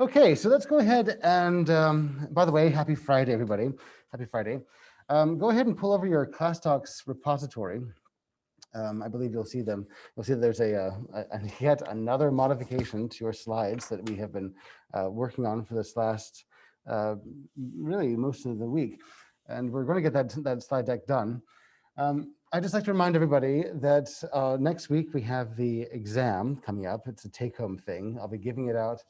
Okay, so let's go ahead and, by the way, happy Friday, everybody. Happy Friday. Go ahead and pull over your ClassDocs repository. I believe you'll see them. You'll see that there's yet another modification to your slides that we have been working on for this last, really most of the week. And we're going to get that slide deck done. I'd just like to remind everybody that next week we have the exam coming up. It's a take-home thing. I'll be giving it out.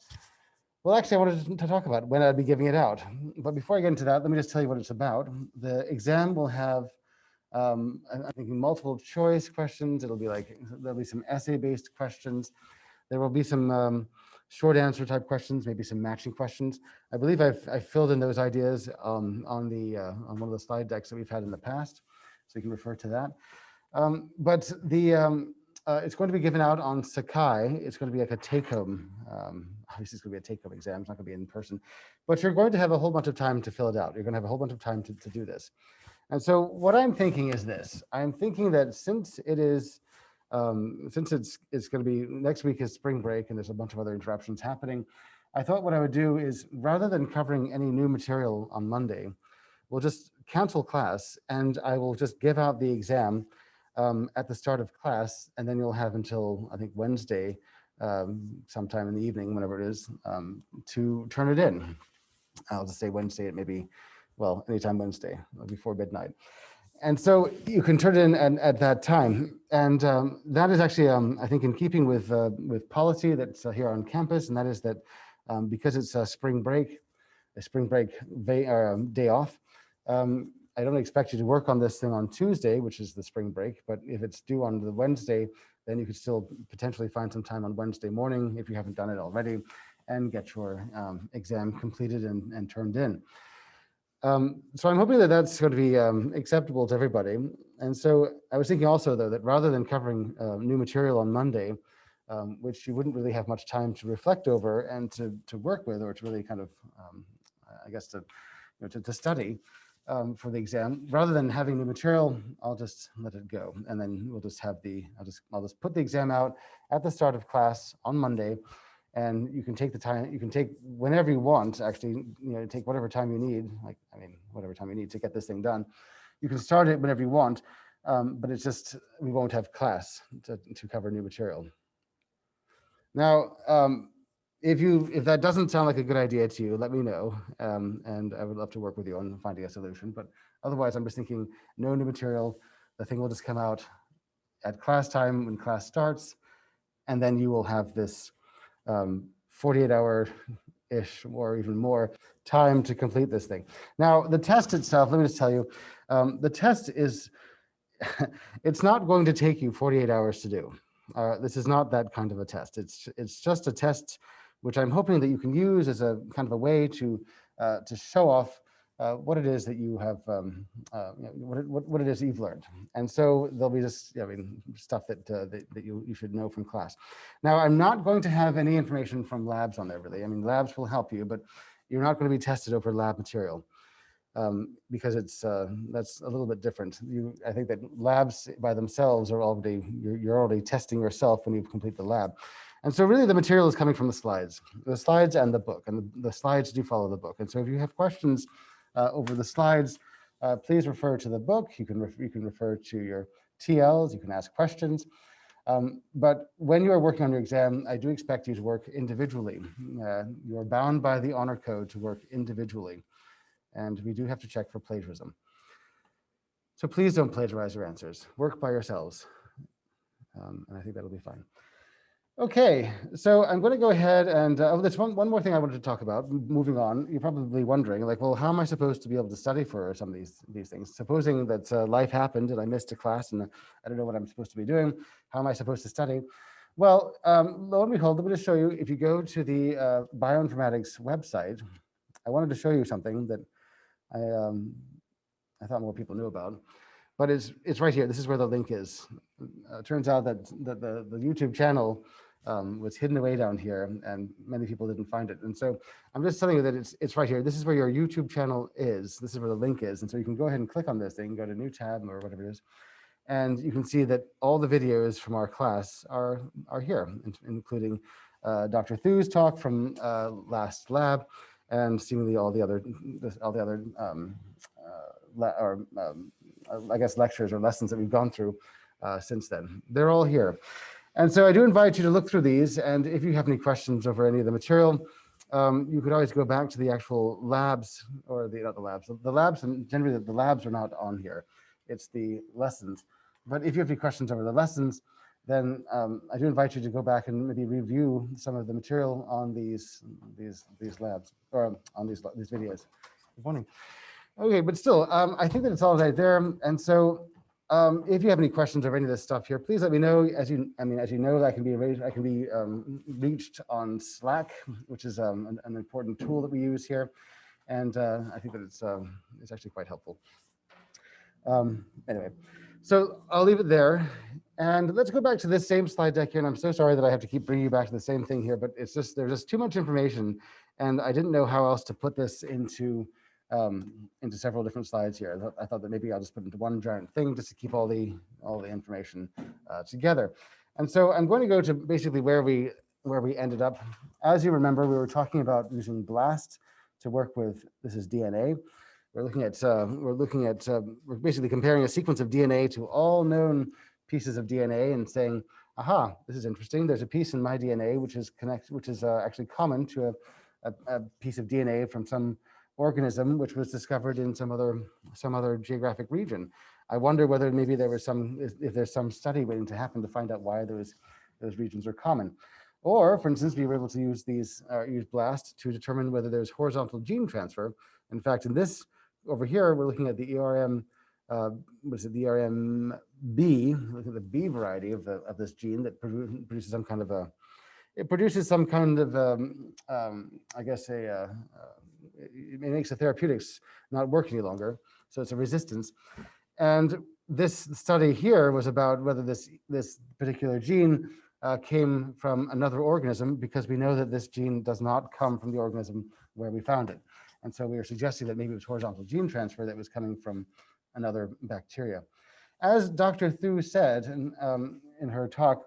Well, actually, I wanted to talk about when I'd be giving it out. But before I get into that, let me just tell you what it's about. The exam will have, I'm thinking, multiple choice questions. It'll be like, there'll be some essay-based questions. There will be some short answer type questions, maybe some matching questions. I believe I've filled in those ideas on one of the slide decks that we've had in the past, so you can refer to that. But it's going to be given out on Sakai. It's going to be like a take-home. Obviously, it's going to be a take-home exam. It's not going to be in person. But you're going to have a whole bunch of time to fill it out. You're going to have a whole bunch of time to do this. And so what I'm thinking is this. I'm thinking that since it's going to be, next week is spring break and there's a bunch of other interruptions happening, I thought what I would do is, rather than covering any new material on Monday, we'll just cancel class and I will just give out the exam at the start of class, and then you'll have until, I think, Wednesday, sometime in the evening, whenever it is, to turn it in. I'll just say Wednesday at maybe, well, anytime Wednesday, before midnight. And so you can turn it in at that time. And that is actually, I think, in keeping with policy that's here on campus, and that is that because it's a spring break day off, I don't expect you to work on this thing on Tuesday, which is the spring break, but if it's due on the Wednesday, then you could still potentially find some time on Wednesday morning, if you haven't done it already, and get your exam completed and turned in. So I'm hoping that that's going to be acceptable to everybody. And so I was thinking also, though, that rather than covering new material on Monday, which you wouldn't really have much time to reflect over and to work with, or to really kind of, I guess, to study, for the exam, rather than having new material, I'll just let it go, and then we'll just have I'll just put the exam out at the start of class on Monday, and you can take the time. You can take whenever you want. Actually, take whatever time you need. Whatever time you need to get this thing done. You can start it whenever you want, but it's just we won't have class to cover new material. Now, if that doesn't sound like a good idea to you, let me know, and I would love to work with you on finding a solution. But otherwise, I'm just thinking no new material. The thing will just come out at class time when class starts, and then you will have this 48-hour-ish or even more time to complete this thing. Now, the test itself, let me just tell you, the test is, it's not going to take you 48 hours to do. This is not that kind of a test. It's just a test which I'm hoping that you can use as a kind of a way to show off what it is that you have, what it is that you've learned. And so there'll be just, stuff that you should know from class. Now, I'm not going to have any information from labs on there, really. Labs will help you, but you're not going to be tested over lab material. Because that's a little bit different. I think that labs by themselves are already, you're already testing yourself when you complete the lab. And so really the material is coming from the slides and the book, and the slides do follow the book. And so if you have questions over the slides, please refer to the book. You can refer to your TLs, you can ask questions. But when you are working on your exam, I do expect you to work individually. You are bound by the honor code to work individually. And we do have to check for plagiarism. So please don't plagiarize your answers. Work by yourselves. And I think that'll be fine. Okay, so I'm going to go ahead and, there's one more thing I wanted to talk about. Moving on, you're probably wondering, well, how am I supposed to be able to study for some of these things? Supposing that life happened and I missed a class and I don't know what I'm supposed to be doing, how am I supposed to study? Well, lo and behold, let me just show you, if you go to the Bioinformatics website, I wanted to show you something that I thought more people knew about, but it's right here. This is where the link is. It turns out that the YouTube channel was hidden away down here, and many people didn't find it. And so I'm just telling you that it's right here. This is where your YouTube channel is. This is where the link is. And so you can go ahead and click on this thing, go to new tab or whatever it is, and you can see that all the videos from our class are here, including Dr. Thu's talk from last lab, and seemingly all the other I guess lectures or lessons that we've gone through since then. They're all here. And so I do invite you to look through these, and if you have any questions over any of the material, you could always go back to the actual labs, or not the labs. The labs, and generally the labs are not on here. It's the lessons. But if you have any questions over the lessons, then I do invite you to go back and maybe review some of the material on these labs, or on these videos. Good morning. Okay, but still, I think that it's all right there. And so if you have any questions over any of this stuff here, please let me know. As you know, I can be reached on Slack, which is an important tool that we use here, and I think that it's actually quite helpful. Anyway, so I'll leave it there, and let's go back to this same slide deck here. And I'm so sorry that I have to keep bringing you back to the same thing here, but it's just there's just too much information, and I didn't know how else to put this into several different slides here. I thought that maybe I'll just put it into one giant thing just to keep all the information together. And so I'm going to go to basically where we ended up. As you remember, we were talking about using BLAST to work with, this is DNA. We're basically comparing a sequence of DNA to all known pieces of DNA and saying, aha, this is interesting. There's a piece in my DNA which is actually common to a piece of DNA from some organism which was discovered in some other geographic region. I wonder whether maybe if there's some study waiting to happen to find out why those regions are common. Or, for instance, we were able to use BLAST to determine whether there's horizontal gene transfer. In fact, in this over here, we're looking at the ERM, the ERM-B, look at the B variety of this gene that produces some kind of I guess it makes the therapeutics not work any longer, so it's a resistance. And this study here was about whether this particular gene came from another organism, because we know that this gene does not come from the organism where we found it. And so we were suggesting that maybe it was horizontal gene transfer that was coming from another bacteria. As Dr. Thu said in her talk,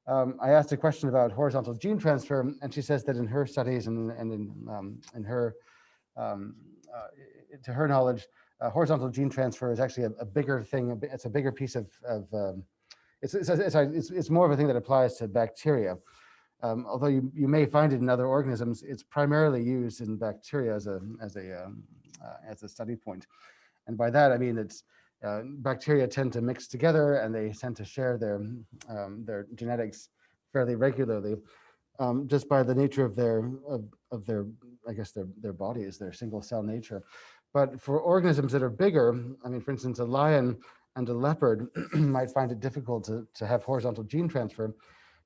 I asked a question about horizontal gene transfer, and she says that in her studies and in her to her knowledge, horizontal gene transfer is actually a bigger thing. It's a bigger piece of it's more of a thing that applies to bacteria. Although you may find it in other organisms, it's primarily used in bacteria as a study point. And by that I mean it's bacteria tend to mix together, and they tend to share their genetics fairly regularly, just by the nature of their I guess their bodies, their single cell nature. But for organisms that are bigger, I mean, for instance, a lion and a leopard might find it difficult to have horizontal gene transfer,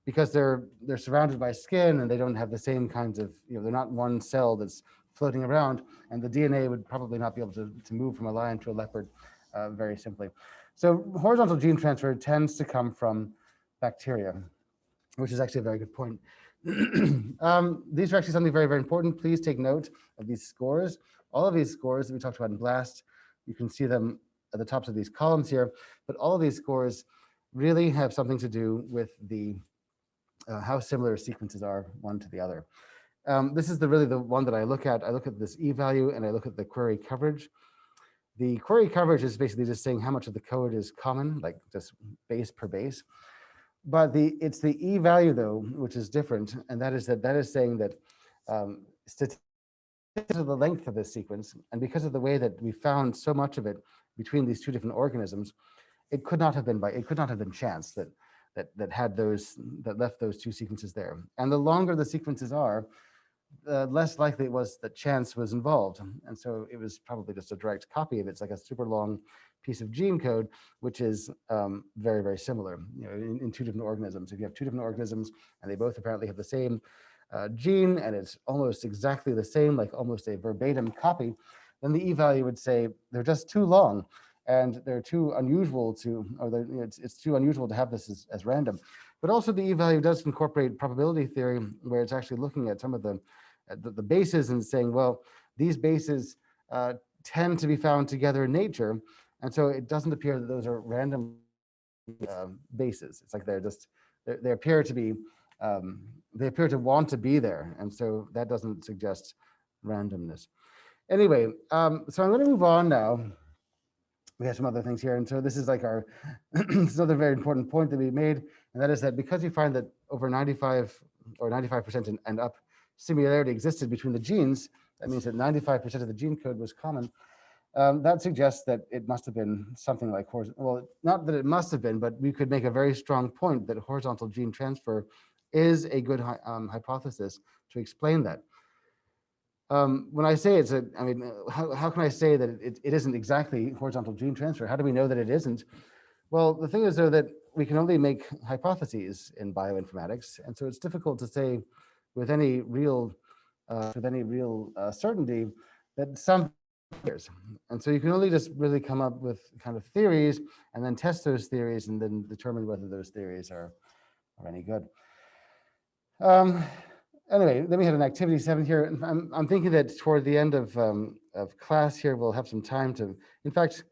because they're surrounded by skin, and they don't have the same kinds of, they're not one cell that's floating around, and the DNA would probably not be able to move from a lion to a leopard very simply. So horizontal gene transfer tends to come from bacteria, which is actually a very good point. These are actually something very, very important. Please take note of these scores. All of these scores that we talked about in BLAST, you can see them at the tops of these columns here, but all of these scores really have something to do with the how similar sequences are one to the other. This is really the one that I look at. I look at this e-value, and I look at the query coverage. The query coverage is basically just saying how much of the code is common, like just base per base. But it's the e-value, though, which is different, and that is saying that statistics of the length of this sequence, and because of the way that we found so much of it between these two different organisms, it could not have been chance that left those two sequences there. And the longer the sequences are, the less likely it was that chance was involved. And so it was probably just a direct copy of it. It's like a super long piece of gene code, which is very, very similar in two different organisms. If you have two different organisms and they both apparently have the same gene, and it's almost exactly the same, like almost a verbatim copy, then the e-value would say they're just too long, and they're too unusual it's too unusual to have this as random. But also the e-value does incorporate probability theory, where it's actually looking at some of the bases and saying, well, these bases tend to be found together in nature, and so it doesn't appear that those are random bases. It's like they appear to be they appear to want to be there, and so that doesn't suggest randomness. Anyway, so I'm going to move on now. We have some other things here, and so this is like our this is another very important point that we made, and that is that because we find that over 95 or 95% and up similarity existed between the genes, that means that 95% of the gene code was common. That suggests that it must have been something like horizontal. Well, not that it must have been, but we could make a very strong point that horizontal gene transfer is a good hypothesis to explain that. When I say it's I mean, how can I say that it isn't exactly horizontal gene transfer? How do we know that it isn't? Well, the thing is, though, that we can only make hypotheses in bioinformatics, and so it's difficult to say with any real certainty that some theories. And so you can only just really come up with kind of theories and then test those theories and then determine whether those theories are any good. Anyway, then we had an activity 7 here. I'm thinking that toward the end of class here, we'll have some time to, in fact,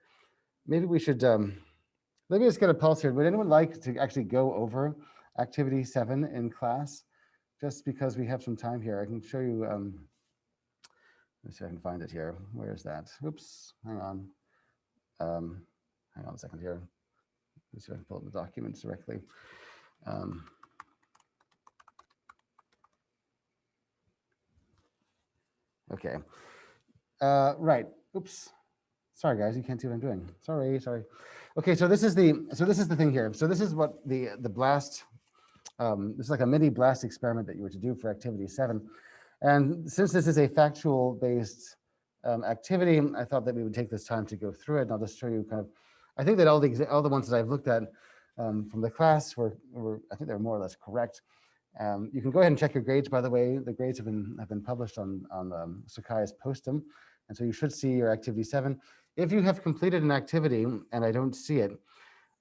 maybe we should, let me just get a pulse here. Would anyone like to actually go over activity 7 in class? Just because we have some time here, I can show you, let's see if I can find it here. Where is that? Oops, hang on. Hang on a second here. Let's see if I can pull up the documents directly. Okay. Right. Oops. Sorry, guys. You can't see what I'm doing. Sorry. Okay. So this is the thing here. So this is what the blast. This is like a mini blast experiment that you were to do for activity 7. And since this is a factual-based activity, I thought that we would take this time to go through it. And I'll just show you kind of. I think that all the ones that I've looked at from the class were I think they're more or less correct. You can go ahead and check your grades, by the way. The grades have been published on Sakai's Postum, and so you should see your activity 7. If you have completed an activity and I don't see it,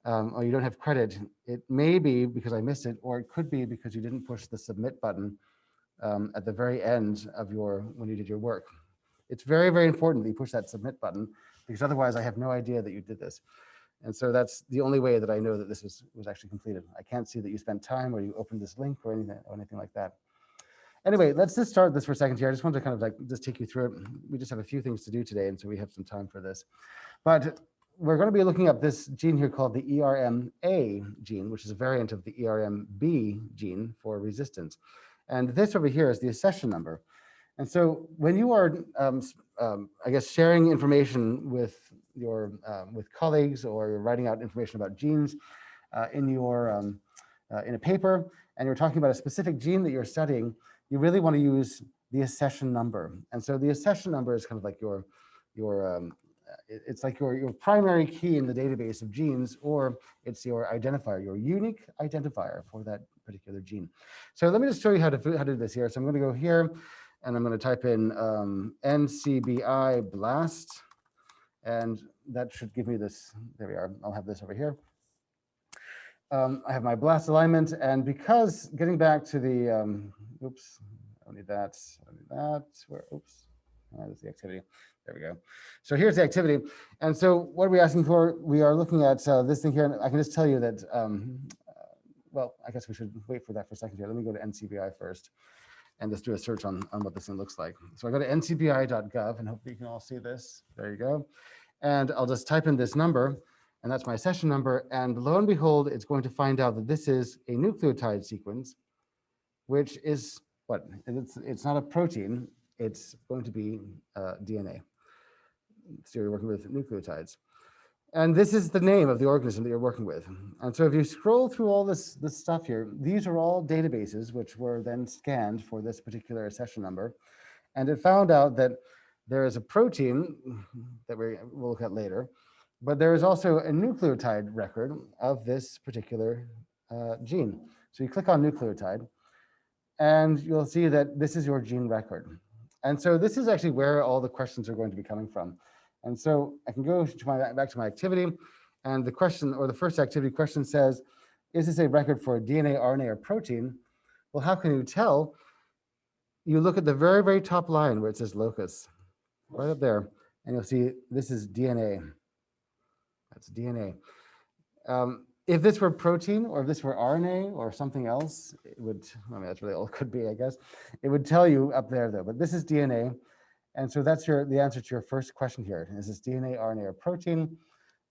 or you don't have credit, it may be because I missed it, or it could be because you didn't push the submit button at the very end of when you did your work. It's very, very important that you push that submit button, because otherwise I have no idea that you did this. And so that's the only way that I know that this was actually completed. I can't see that you spent time or you opened this link or anything like that. Anyway, let's just start this for a second here. I just want to kind of like just take you through it. We just have a few things to do today, and so we have some time for this. But we're going to be looking at this gene here called the ERMA gene, which is a variant of the ERMB gene for resistance. And this over here is the accession number. And so when you are, I guess, sharing information with your with colleagues, or you're writing out information about genes in a paper, and you're talking about a specific gene that you're studying, you really want to use the accession number. And so the accession number is kind of like it's like your primary key in the database of genes, or it's your identifier, your unique identifier for that particular gene. So let me just show you how to do this here. So I'm going to go here, and I'm going to type in NCBI blast, and that should give me this. There we are. I'll have this over here. I have my blast alignment, and because getting back to the, oops, I don't need that. Where, oops, that's the activity. There we go. So here's the activity. And so what are we asking for? We are looking at this thing here. And I can just tell you that, well, I guess we should wait for that for a second here. Let me go to NCBI first and just do a search on what this thing looks like. So I go to ncbi.gov, and hopefully you can all see this. There you go. And I'll just type in this number, and that's my session number. And lo and behold, it's going to find out that this is a nucleotide sequence, which is what? It's not a protein. It's going to be DNA. So you're working with nucleotides. And this is the name of the organism that you're working with. And so if you scroll through all this stuff here, these are all databases which were then scanned for this particular accession number. And it found out that there is a protein that we'll look at later, but there is also a nucleotide record of this particular gene. So you click on nucleotide, and you'll see that this is your gene record. And so this is actually where all the questions are going to be coming from. And so I can go to back to my activity, and the question, or the first activity question says, is this a record for a DNA, RNA, or protein? Well, how can you tell? You look at the very, very top line where it says locus, right up there, and you'll see this is DNA. That's DNA. If this were protein or if this were RNA or something else, it would, I mean, that's really all it could be, I guess. It would tell you up there though, but this is DNA. And so that's the answer to your first question here. Is this DNA, RNA, or protein?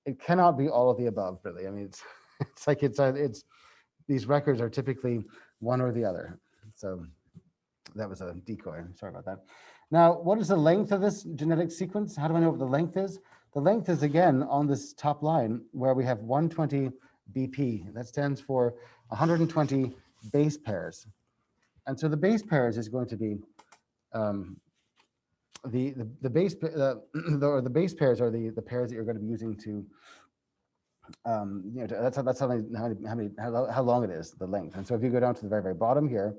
It cannot be all of the above, really. I mean, it's like it's these records are typically one or the other. So that was a decoy. Sorry about that. Now, what is the length of this genetic sequence? How do I know what the length is? The length is, again, on this top line where we have 120 BP. That stands for 120 base pairs. And so the base pairs is going to be the base the base pairs are the pairs that you're going to be using to that's how long it is, the length. And so if you go down to the very bottom here,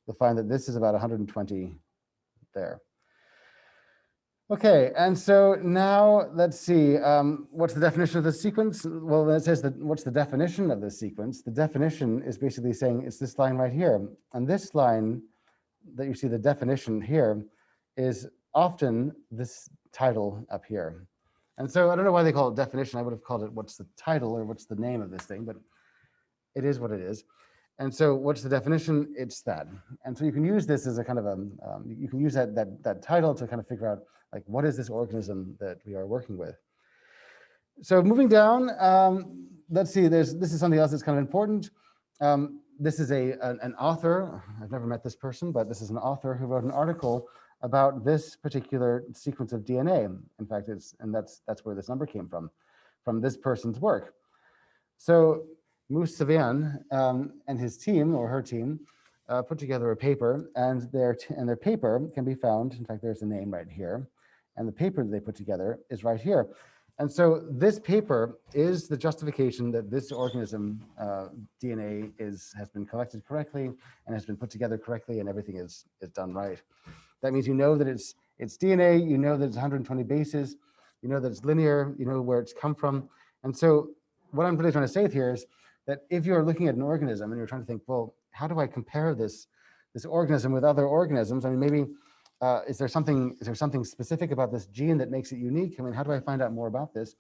you'll find that this is about 120 there. Okay, and so now let's see, what's the definition of the sequence? Well, when it says that what's the definition of this sequence, the definition is basically saying it's this line right here. And this line that you see, the definition here, is often this title up here. And so I don't know why they call it definition. I would have called it what's the title or what's the name of this thing, but it is what it is. And so what's the definition? It's that. And so you can use this as a kind of you can use that title to kind of figure out, like, what is this organism that we are working with? So moving down, let's see, this is something else that's kind of important. This is an author. I've never met this person, but this is an author who wrote an article about this particular sequence of DNA. In fact, that's where this number came from this person's work. So Moose Savian and his team, or her team, put together a paper, and their paper can be found. In fact, there's a name right here, and the paper that they put together is right here. And so this paper is the justification that this organism DNA has been collected correctly and has been put together correctly, and everything is done right. That means you know that it's DNA, you know that it's 120 bases, you know that it's linear, you know where it's come from. And so what I'm really trying to say here is that if you're looking at an organism and you're trying to think, well, how do I compare this organism with other organisms? I mean, maybe is there something specific about this gene that makes it unique? I mean, how do I find out more about this?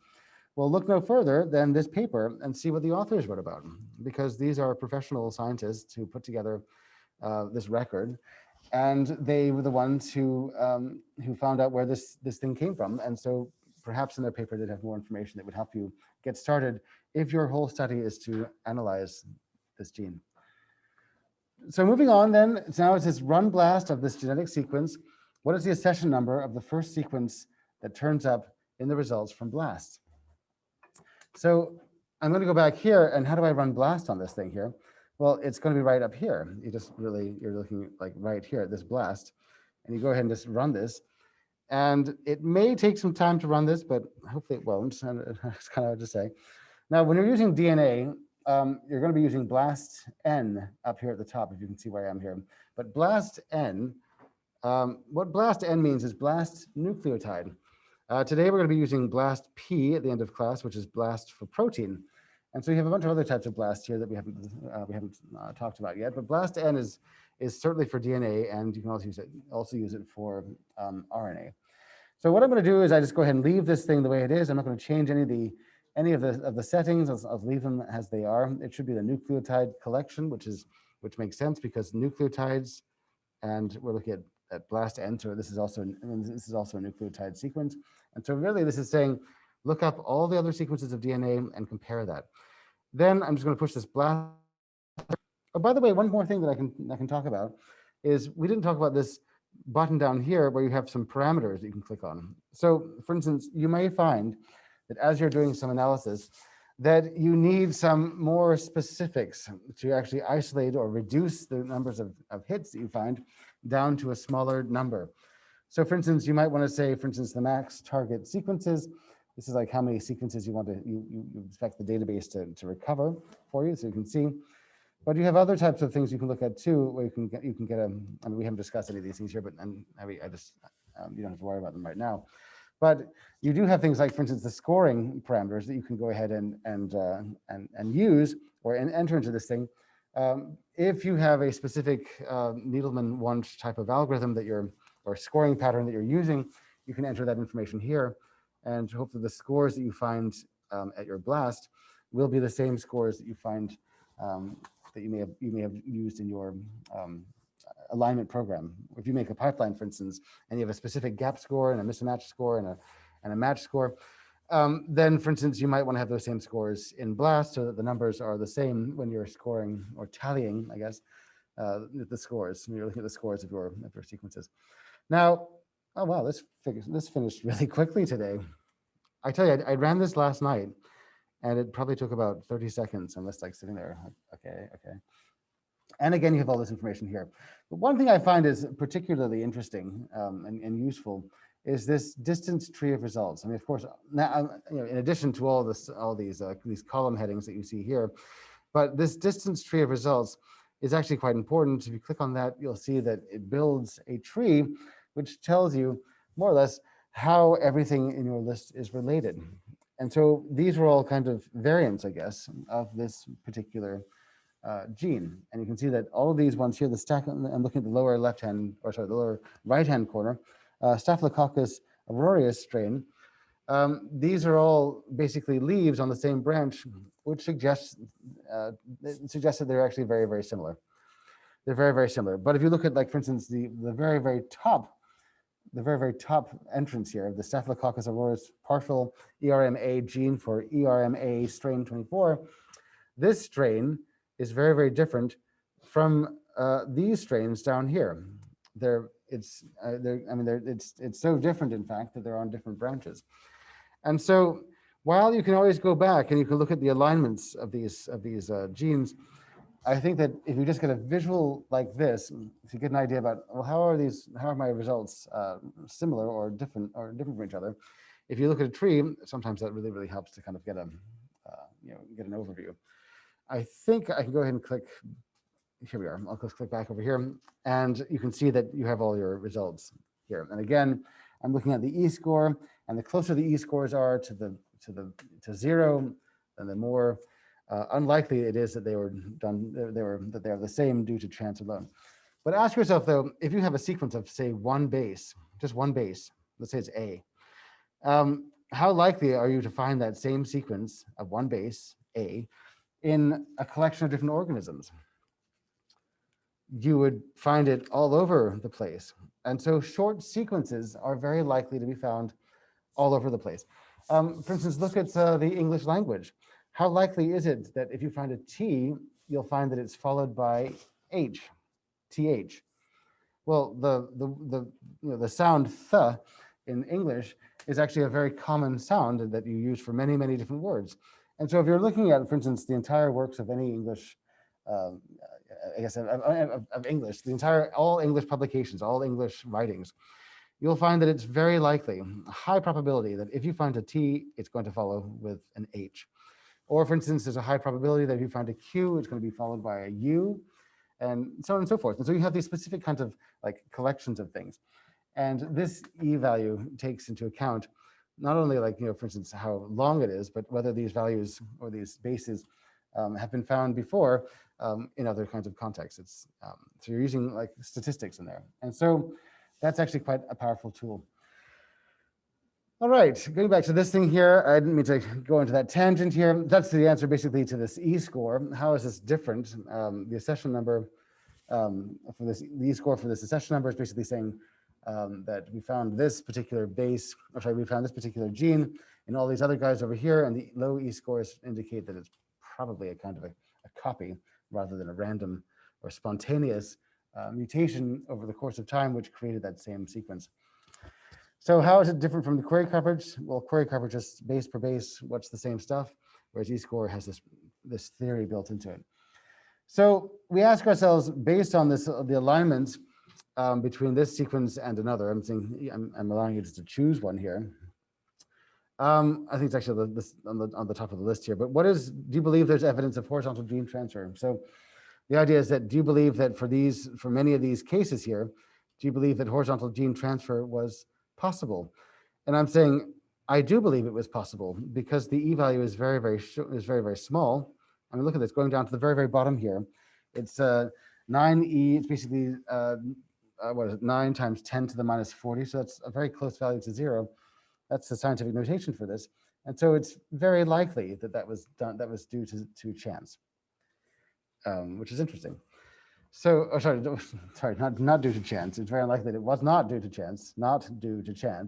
Well, look no further than this paper and see what the authors wrote about, because these are professional scientists who put together this record, and they were the ones who found out where this thing came from. And so perhaps in their paper they'd have more information that would help you get started if your whole study is to analyze this gene. So moving on then, now it's this run blast of this genetic sequence. What is the accession number of the first sequence that turns up in the results from BLAST? So I'm going to go back here, and how do I run BLAST on this thing here? Well, it's going to be right up here. You're looking like right here at this BLAST, and you go ahead and just run this. And it may take some time to run this, but hopefully it won't. It's kind of hard to say. Now, when you're using DNA, you're going to be using BLAST-N up here at the top, if you can see where I am here. But BLAST-N, what BLAST-N means is BLAST nucleotide. Today, we're going to be using BLAST-P at the end of class, which is BLAST for protein. And so you have a bunch of other types of BLAST here that we haven't talked about yet. But BLAST-N is certainly for DNA, and you can also use it for RNA. So what I'm going to do is I just go ahead and leave this thing the way it is. I'm not going to change any of the settings. I'll leave them as they are. It should be the nucleotide collection, which makes sense because nucleotides, and we're looking at BLAST-N, so this is also a nucleotide sequence. And so really this is saying, look up all the other sequences of DNA and compare that. Then I'm just going to push this BLAST. Oh, by the way, one more thing that I can talk about is we didn't talk about this button down here where you have some parameters that you can click on. So for instance, you may find that as you're doing some analysis, that you need some more specifics to actually isolate or reduce the numbers of hits that you find down to a smaller number. So for instance, you might want to say, for instance, the max target sequences. This is like how many sequences you expect the database to recover for you, so you can see. But you have other types of things you can look at too, where you can get I mean, we haven't discussed any of these things here, but you don't have to worry about them right now. But you do have things like, for instance, the scoring parameters that you can go ahead and use or enter into this thing. If you have a specific Needleman-Wunsch type of algorithm or scoring pattern that you're using, you can enter that information here, and hopefully the scores that you find at your BLAST will be the same scores that you find that you may have used in your alignment program. If you make a pipeline, for instance, and you have a specific gap score and a mismatch score and a match score, then, for instance, you might want to have those same scores in BLAST so that the numbers are the same when you're scoring or tallying, I guess, the scores. When you're looking at the scores of your sequences. Now, oh wow, this finished really quickly today. I tell you, I ran this last night, and it probably took about 30 seconds. I'm just like sitting there, okay. And again, you have all this information here. But one thing I find is particularly interesting and useful is this distance tree of results. I mean, of course, now, in addition to all these column headings that you see here, but this distance tree of results is actually quite important. If you click on that, you'll see that it builds a tree which tells you more or less how everything in your list is related. And so these are all kind of variants, I guess, of this particular gene. And you can see that all of these ones here, the stack, I'm looking at the lower left-hand, or sorry, the lower right-hand corner, Staphylococcus aureus strain. These are all basically leaves on the same branch, which suggests that they're actually very, very similar. They're very, very similar. But if you look at, like, for instance, the very, very top entrance here of the Staphylococcus aureus partial ERMA gene for ERMA strain 24, this strain is very, very different from these strains down here. It's so different, in fact, that they're on different branches. And so while you can always go back and you can look at the alignments of these genes, I think that if you just get a visual like this, if you get an idea about, well, how are my results similar or different from each other? If you look at a tree, sometimes that really, really helps to kind of get get an overview. I think I can go ahead and click. Here we are. I'll just click back over here, and you can see that you have all your results here. And again, I'm looking at the E-score, and the closer the E-scores are to 0, then the more unlikely it is that they are the same due to chance alone. But ask yourself, though, if you have a sequence of, say, just one base, let's say it's A, how likely are you to find that same sequence of one base, A, in a collection of different organisms? You would find it all over the place. And so short sequences are very likely to be found all over the place. For instance, look at the English language. How likely is it that if you find a T, you'll find that it's followed by H, TH? Well, the sound th in English is actually a very common sound that you use for many, many different words. And so if you're looking at, for instance, the entire works of any English, I guess of English, all English publications, all English writings, you'll find that it's very likely, a high probability that if you find a T, it's going to follow with an H. Or for instance, there's a high probability that if you find a Q, it's going to be followed by a U, and so on and so forth. And so you have these specific kinds of like collections of things. And this E value takes into account not only, like, for instance, how long it is, but whether these values or these bases have been found before in other kinds of contexts. So you're using like statistics in there. And so that's actually quite a powerful tool. All right, going back to this thing here, I didn't mean to go into that tangent here. That's the answer basically to this E-score. How is this different? The accession number for this, the E-score for this accession number is basically saying that we found this particular base, or sorry, we found this particular gene in all these other guys over here, and the low E-scores indicate that it's probably a kind of a copy rather than a random or spontaneous mutation over the course of time, which created that same sequence. So how is it different from the query coverage? Well, query coverage is base per base, what's the same stuff, whereas E-score has this theory built into it. So we ask ourselves, based on this, the alignment between this sequence and another, I'm allowing you just to choose one here. I think it's actually on the top of the list here, but do you believe there's evidence of horizontal gene transfer? So the idea is that, do you believe that for many of these cases here, do you believe that horizontal gene transfer was possible? And I'm saying, I do believe it was possible because the E value is very, very small. I mean, look at this, going down to the very, very bottom here. It's 9E, it's basically, what is it, 9 times 10 to the minus 40. So that's a very close value to 0. That's the scientific notation for this. And so it's very likely that that was due to chance, which is interesting. So, oh, sorry, sorry, not due to chance. It's very unlikely that it was not due to chance,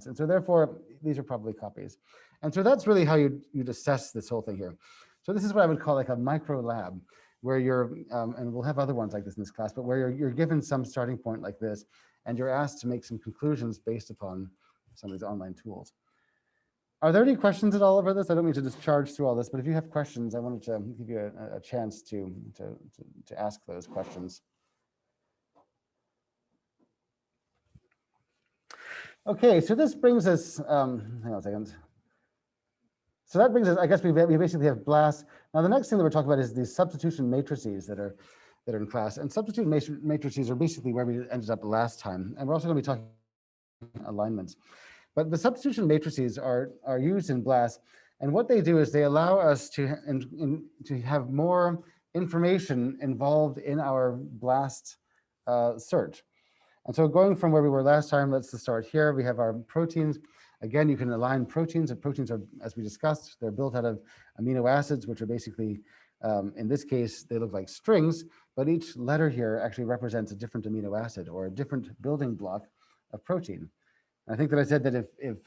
and so therefore these are probably copies. And so that's really how you'd assess this whole thing here. So this is what I would call like a micro lab, where you're, and we'll have other ones like this in this class, but where you're given some starting point like this, and you're asked to make some conclusions based upon some of these online tools. Are there any questions at all over this? I don't mean to just charge through all this, but if you have questions, I wanted to give you a chance to ask those questions. Okay, so this brings us, hang on a second. So that brings us, I guess we basically have BLAST. Now the next thing that we're talking about is these substitution matrices that are in class. And substitution matrices are basically where we ended up last time. And we're also going to be talking alignments. But the substitution matrices are used in BLAST. And what they do is they allow us to have more information involved in our BLAST search. And so going from where we were last time, let's just start here. We have our proteins. Again, you can align proteins. And proteins are, as we discussed, they're built out of amino acids, which are basically, in this case, they look like strings, but each letter here actually represents a different amino acid or a different building block of protein. And I think that I said that if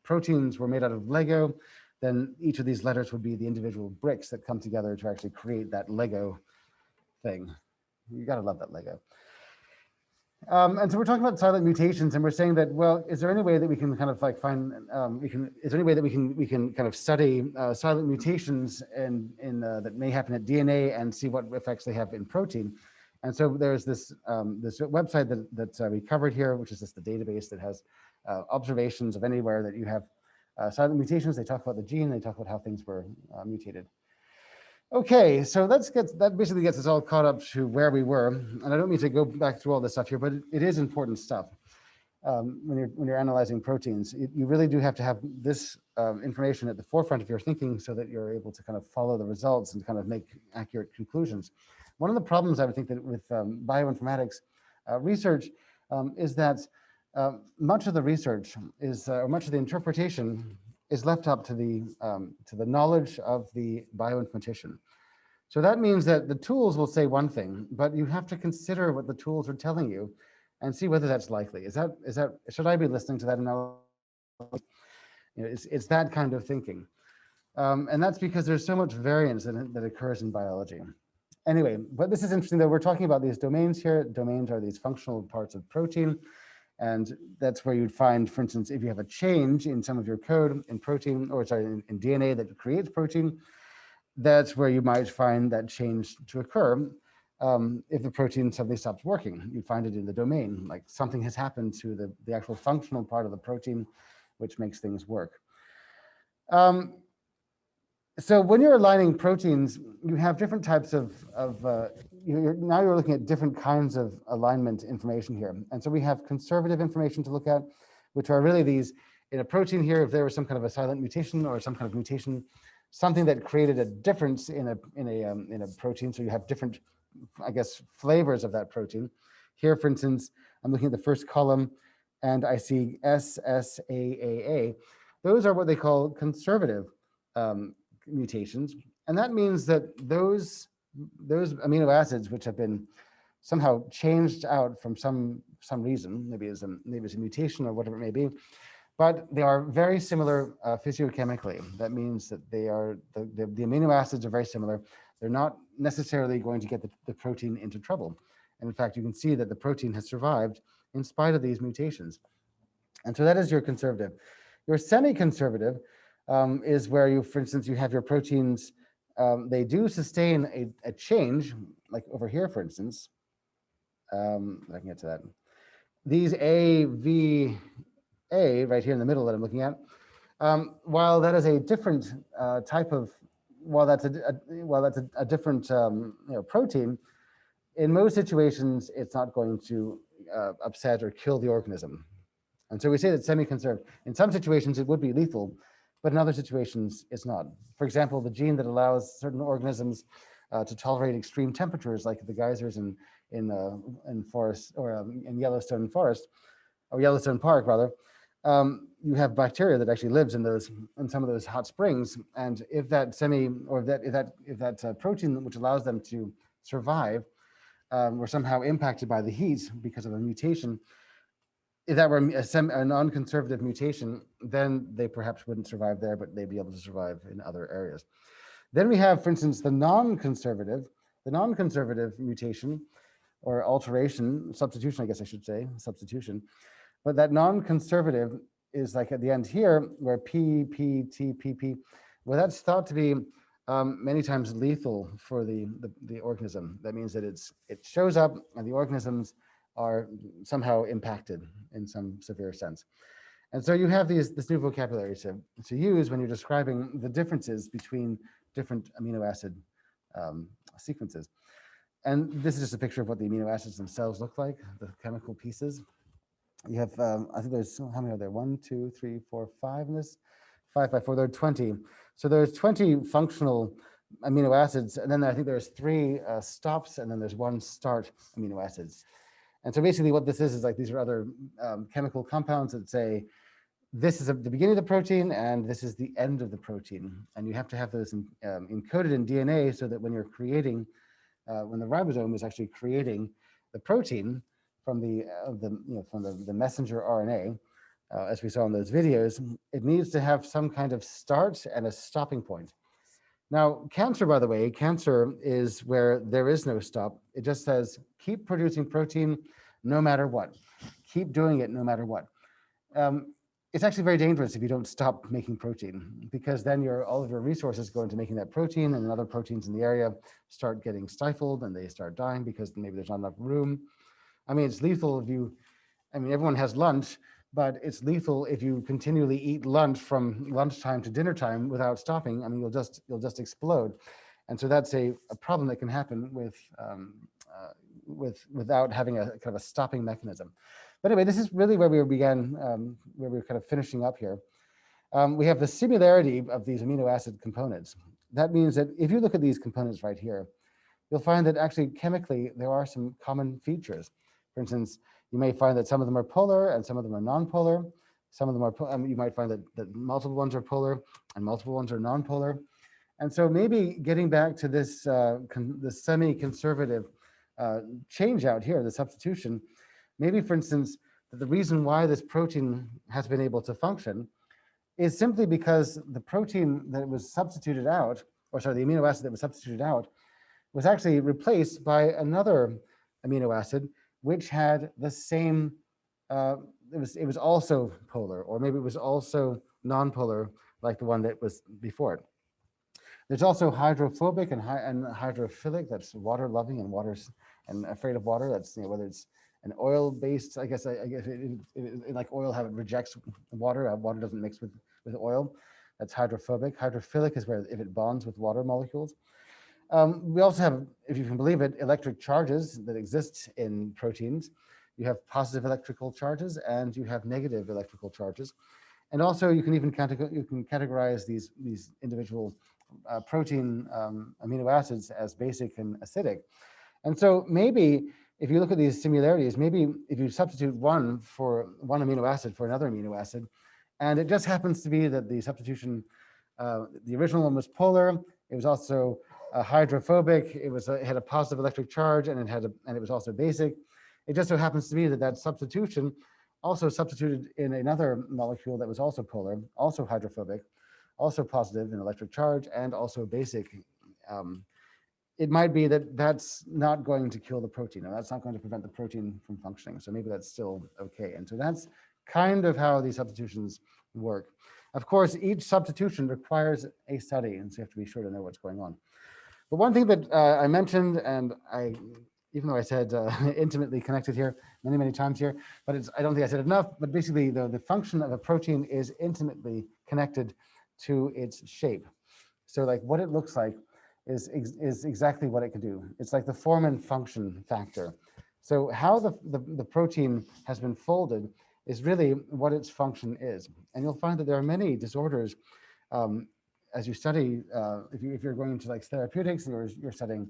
proteins were made out of Lego, then each of these letters would be the individual bricks that come together to actually create that Lego thing. You gotta love that Lego. And so we're talking about silent mutations, and we're saying that, well, is there any way that we can kind of like find, is there any way that we can kind of study silent mutations that may happen at DNA and see what effects they have in protein? And so there's this website that we covered here, which is just the database that has observations of anywhere that you have silent mutations. They talk about the gene, they talk about how things were mutated. Okay, so that basically gets us all caught up to where we were. And I don't mean to go back through all this stuff here, but it is important stuff. When you're analyzing proteins, you really do have to have this information at the forefront of your thinking so that you're able to kind of follow the results and kind of make accurate conclusions. One of the problems I would think that with bioinformatics research is that much of the research is, or much of the interpretation is left up to the knowledge of the bioinformatician. So that means that the tools will say one thing, but you have to consider what the tools are telling you and see whether that's likely. Should I be listening to that analysis? You know, it's that kind of thinking. And that's because there's so much variance that occurs in biology. Anyway, but this is interesting that we're talking about these domains here. Domains are these functional parts of protein. And that's where you'd find, for instance, if you have a change in some of your code in protein, or sorry, in DNA that creates protein, that's where you might find that change to occur. If the protein suddenly stops working, you'd find it in the domain, like something has happened to the actual functional part of the protein, which makes things work. So when you're aligning proteins, you have different types of now you're looking at different kinds of alignment information here. And so we have conservative information to look at, which are really these, in a protein here, if there was some kind of a silent mutation or some kind of mutation, something that created a difference in a protein. So you have different, I guess, flavors of that protein. Here, for instance, I'm looking at the first column and I see SSAAA. Those are what they call conservative mutations. And that means that those amino acids which have been somehow changed out from some reason, maybe it's a mutation or whatever it may be, but they are very similar physiochemically. That means that they are the amino acids are very similar. They're not necessarily going to get the protein into trouble. And in fact, you can see that the protein has survived in spite of these mutations. And so that is your conservative. Your semi-conservative is where you, for instance, you have your proteins, they do sustain a change, like over here, for instance. I can get to that. These AVA right here in the middle that I'm looking at, while that is a different type of, while that's a different protein, in most situations, it's not going to upset or kill the organism. And so we say that semi-conserved. In some situations, it would be lethal, but in other situations, it's not. For example, the gene that allows certain organisms to tolerate extreme temperatures, like the geysers in forest, or in Yellowstone Forest, or Yellowstone Park, rather, you have bacteria that actually lives in some of those hot springs, and if that protein which allows them to survive were somehow impacted by the heat because of a mutation, if that were a non-conservative mutation, then they perhaps wouldn't survive there, but they'd be able to survive in other areas. Then we have, for instance, the non-conservative mutation or alteration, substitution, I guess I should say, substitution. But that non-conservative is like at the end here, where P, P, T, P, P, well, that's thought to be many times lethal for the organism. That means that it shows up and the organisms are somehow impacted in some severe sense. And so you have this new vocabulary to use when you're describing the differences between different amino acid sequences. And this is just a picture of what the amino acids themselves look like, the chemical pieces. You have, I think there's, how many are there? 1, 2, 3, 4, 5 in this? 5 by 4, there are 20. So there's 20 functional amino acids, and then I think there's 3 stops, and then there's 1 start amino acids. And so basically what this is like these are other chemical compounds that say, this is the beginning of the protein, and this is the end of the protein. And you have to have those encoded in DNA so that when you're creating, when the ribosome is actually creating the protein from the messenger RNA, as we saw in those videos, it needs to have some kind of start and a stopping point. Now, cancer, by the way, cancer is where there is no stop. It just says, keep producing protein no matter what. Keep doing it no matter what. It's actually very dangerous if you don't stop making protein, because then all of your resources go into making that protein, and other proteins in the area start getting stifled and they start dying because maybe there's not enough room. I mean, it's lethal if everyone has lunch, but it's lethal if you continually eat lunch from lunchtime to dinner time without stopping. I mean, you'll just explode. And so that's a problem that can happen without having a kind of a stopping mechanism. But anyway, this is really where we began, where we're kind of finishing up here. We have the similarity of these amino acid components. That means that if you look at these components right here, you'll find that actually chemically there are some common features. For instance, you may find that some of them are polar and some of them are non-polar. Some of them are, you might find that multiple ones are polar and multiple ones are non-polar. And so maybe getting back to this semi-conservative change out here, the substitution, maybe, for instance, that the reason why this protein has been able to function is simply because the protein that was substituted out, or sorry, the amino acid that was substituted out, was actually replaced by another amino acid which had the same, it was also polar, or maybe it was also non-polar like the one that was before it. There's also hydrophobic and hydrophilic, that's water loving and afraid of water. That's, whether it's an oil-based, I guess like oil, how it rejects water. Water doesn't mix with oil. That's hydrophobic. Hydrophilic is where if it bonds with water molecules. We also have, if you can believe it, electric charges that exist in proteins. You have positive electrical charges and you have negative electrical charges. And also you can even categorize these individual protein amino acids as basic and acidic. And so maybe if you look at these similarities, maybe if you substitute one amino acid for another amino acid, and it just happens to be that the substitution, the original one was polar, it was also hydrophobic, it had a positive electric charge, and it was also basic. It just so happens to be that substitution also substituted in another molecule that was also polar, also hydrophobic, also positive in electric charge, and also basic. It might be that that's not going to kill the protein, or that's not going to prevent the protein from functioning. So maybe that's still okay. And so that's kind of how these substitutions work. Of course, each substitution requires a study, and so you have to be sure to know what's going on. But one thing that I mentioned, and even though I said intimately connected here many times here, but I don't think I said enough, but basically the function of a protein is intimately connected to its shape. So like what it looks like is exactly what it can do. It's like the form and function factor. So how the protein has been folded is really what its function is. And you'll find that there are many disorders as you study, if you're going into like therapeutics, you're studying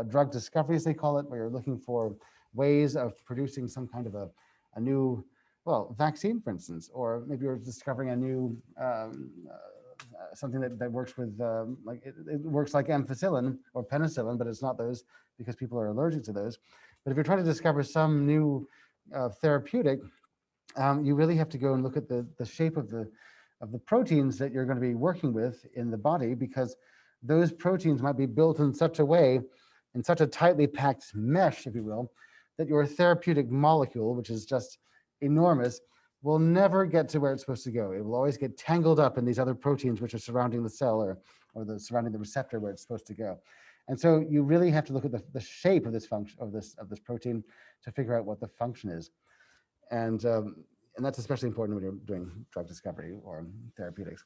drug discovery, as they call it, where you're looking for ways of producing some kind of a new, well, vaccine, for instance, or maybe you're discovering a new something that works with like it works like ampicillin or penicillin, but it's not those because people are allergic to those. But if you're trying to discover some new therapeutic, you really have to go and look at the shape of the proteins that you're going to be working with in the body, because those proteins might be built in such a way, in such a tightly packed mesh, if you will, that your therapeutic molecule, which is just enormous, will never get to where it's supposed to go. It will always get tangled up in these other proteins which are surrounding the cell or surrounding the receptor where it's supposed to go. And so you really have to look at the shape of this function of this protein to figure out what the function is. And that's especially important when you're doing drug discovery or therapeutics.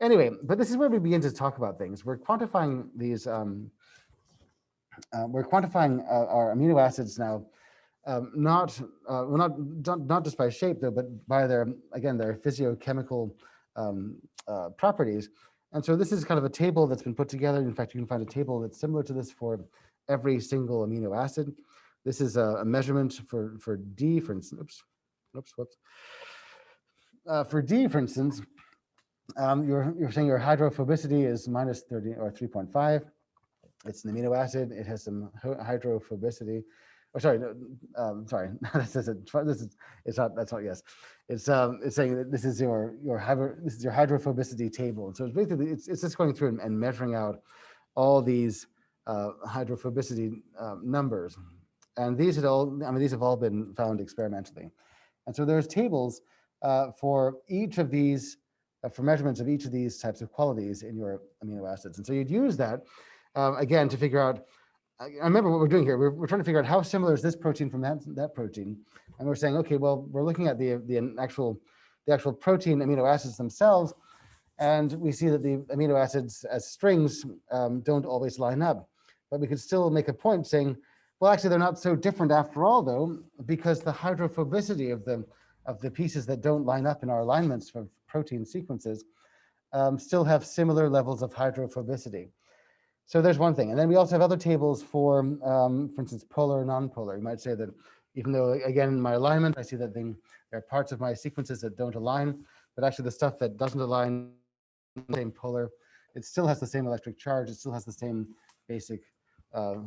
Anyway, but this is where we begin to talk about things. We're quantifying these. We're quantifying our amino acids now, not just by shape though, but by their physiochemical properties. And so this is kind of a table that's been put together. In fact, you can find a table that's similar to this for every single amino acid. This is a measurement for D, for instance. For D, for instance, you're saying your hydrophobicity is minus 30 or 3.5. It's an amino acid. It has some hydrophobicity. Oh, sorry, it's not. That's not yes. It's saying that this is your hydrophobicity table. And so it's basically it's just going through and measuring out all these hydrophobicity numbers. And these have all been found experimentally. And so there's tables for each of these, for measurements of each of these types of qualities in your amino acids. And so you'd use that, again, to figure out, I remember what we're doing here. We're trying to figure out how similar is this protein from that protein. And we're saying, okay, well, we're looking at the actual protein amino acids themselves. And we see that the amino acids as strings don't always line up. But we could still make a point saying, well, actually, they're not so different after all, though, because the hydrophobicity of the pieces that don't line up in our alignments for protein sequences still have similar levels of hydrophobicity. So there's one thing. And then we also have other tables for instance, polar, non-polar. You might say that even though, again, in my alignment, I see that there are parts of my sequences that don't align, but actually the stuff that doesn't align, same polar, it still has the same electric charge. It still has the same basic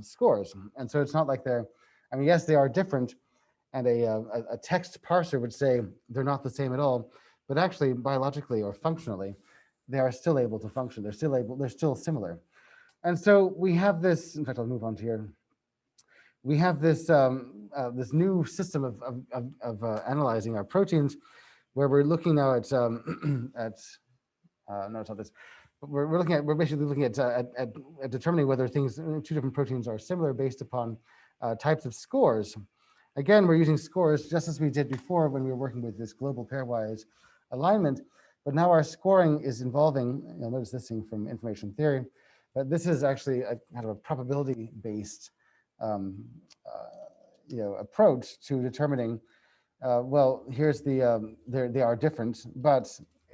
scores. And so it's not like they're, I mean, yes, they are different, and a text parser would say they're not the same at all, but actually biologically or functionally, they are still able to function. They're still similar. And so we have this, in fact, I'll move on to here. We have this this new system of analyzing our proteins, where we're looking now at no, it's not this. We're basically looking at determining whether two different proteins are similar based upon types of scores. Again, we're using scores just as we did before when we were working with this global pairwise alignment, but now our scoring is involving, you'll notice this thing from information theory, but this is actually a kind of a probability-based approach to determining, well, here's they are different, but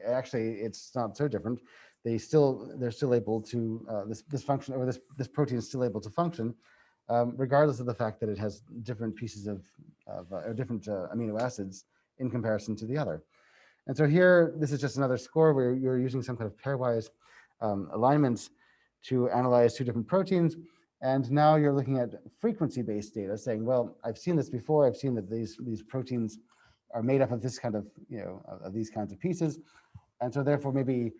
actually it's not so different. They're still able to, this function, or this protein is still able to function, regardless of the fact that it has different pieces or different amino acids in comparison to the other. And so here, this is just another score where you're using some kind of pairwise alignments to analyze two different proteins. And now you're looking at frequency-based data, saying, well, I've seen this before. I've seen that these proteins are made up of this kind of, of these kinds of pieces. And so therefore, maybe